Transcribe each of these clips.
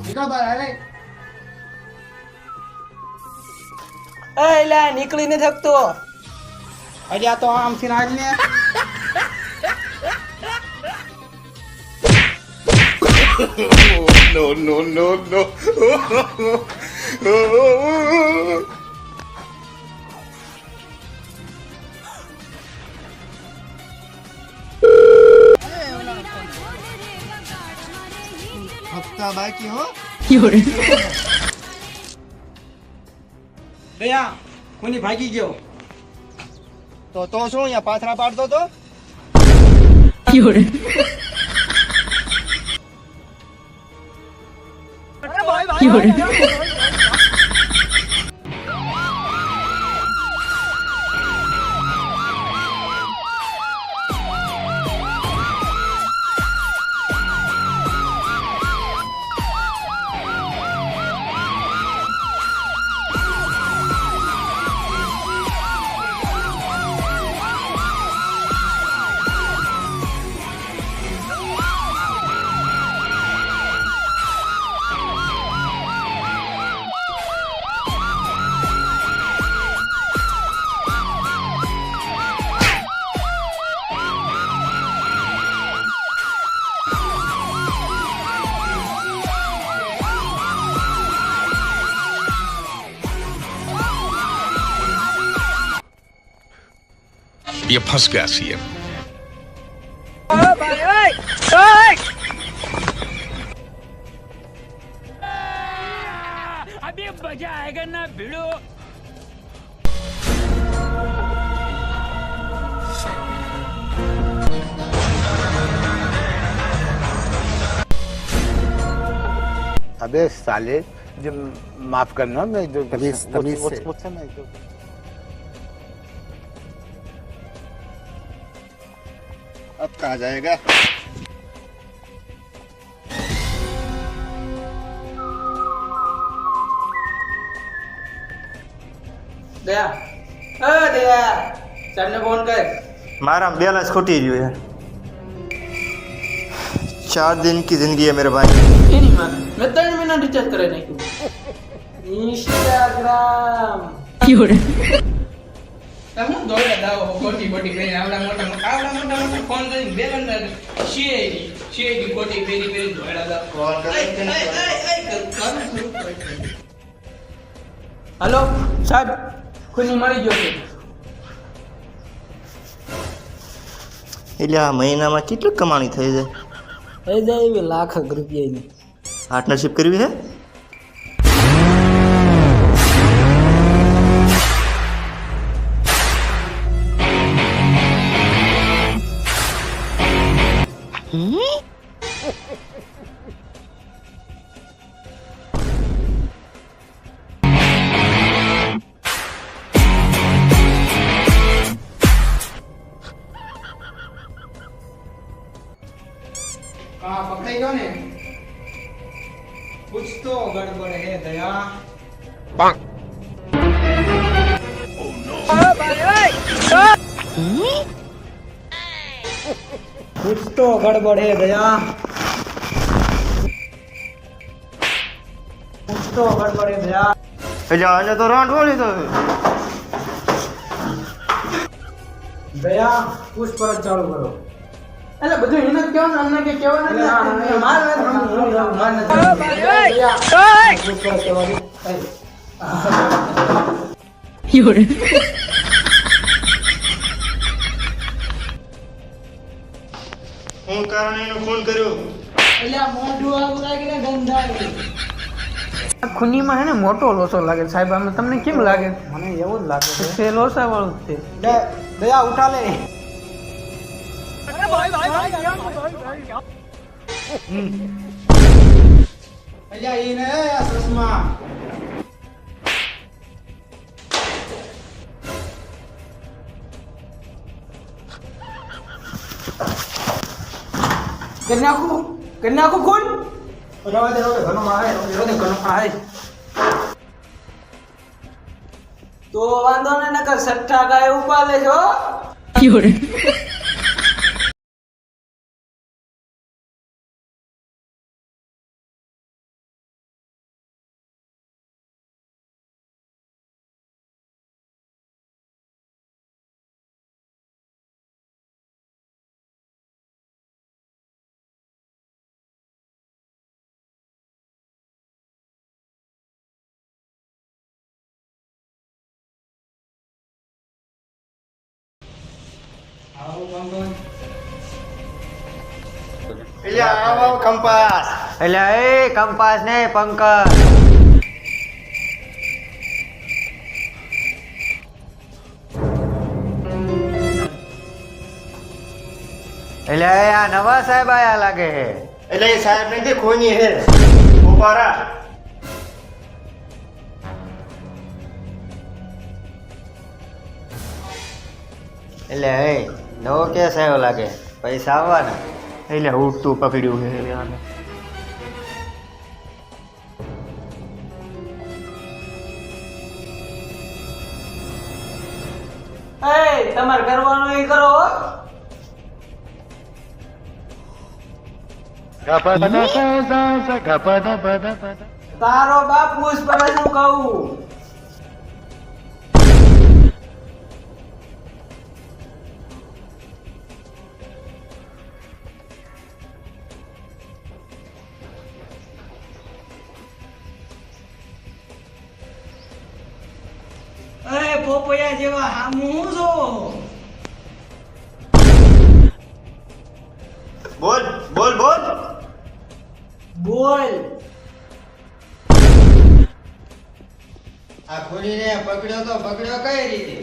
નીકળ બહાર હાલે. એલા નીકળી ન થકતો. હજી આ તો આમથી નાજ ને. No, no, no, no. હપ્તા બાકી હો. દયા કોની ભાગી ગયો. તો શું અહીંયા પાથરા પાડતો તો. ये फंस गया सीएम. अभी मजा आएगा ना भिड़ो. अबे साले जो माफ करना मैं जो तमीज से अब कहाँ जाएगा. દયા દયા સરને ફોન કર. मारा बैलेंस खोटी रही है. 4 दिन की जिंदगी है मेरे भाई. એની માં મેં 3 મહિના રિચાર્જ કરાવી નાખ્યું. ઇન્સ્ટાગ્રામ હું દોડે દાવો ખોટી ખોટી કરી આવડા મોટા ફોન કરી બેલન શેડી ખોટી ફેરી દોડા દાવો. હલો સાહેબ ખૂની મરી ગયો છે. એટલે આ મહિનામાં કેટલું કમાણી થઈ જાય. થઈ જાય એવી લાખ રૂપિયાની. પાર્ટનરશિપ કરવી છે. हाँ पकड़े गयो ने. कुछ तो गड़बड़ है दया. कुछ तो गड़बड़ है दया. कुछ तो गड़बड़ है दया. એટલે આજે તો રાંધવો લીધો. દયા પૂછપરછ ચાલુ કરો. એટલે બધું એને કેવું અમને કે કેવું નથી. માર પૂછપરછ કરવાની. હું કારણે એનો ફોન કર્યો. એટલે આ મોઢું આવું લાગીને ગંધાય. ખૂનીમાં હે ને મોટો લોસો લાગે સાહેબ. આમ તમને કેમ લાગે. મને એવું જ લાગે છે લોસા વાળું જ છે. દયા ઉઠા લે. અલ્યા ઈ ને આ ચશ્મા. કન્યાકુ કોણ રવા દે ઘણો મારે ઘણો આય તો વાંધો ને નકર સઠ્ઠા ગાય ઉપા લેજો. એટલે આવો કંપાસ. એટલે એ કંપાસ ને પંકજ. એટલે આ નવા સાહેબ આયા લાગે છે. એટલે એ સાહેબ નથી ખોની હે ઉપારા. એટલે એ નવો કેસ આવ્યો લાગે, પૈસા આવવાના. એટલે ઉઠતું પકડ્યું છે આને. એ તમારે કરવાનું એ કરો હો. તારો બાપ પૂછ પડે શું કહું. એ પોપૈયા જેવા હામું છો. બોલ બોલ બોલ. બોલ. આ ખોલીને પકડ્યો તો પકડ્યો કઈ રીતે?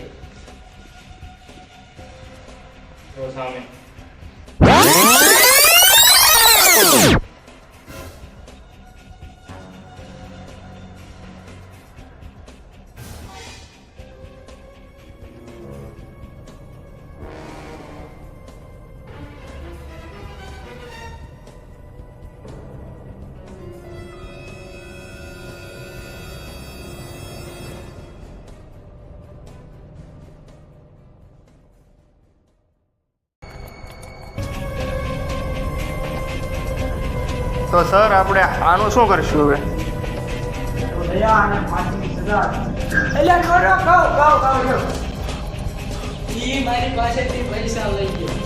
તો સર આપણે આનું શું કરશું હવે? એટલે કરો કહો. ઈ મારી પાસેથી પૈસા લઈ ગયો.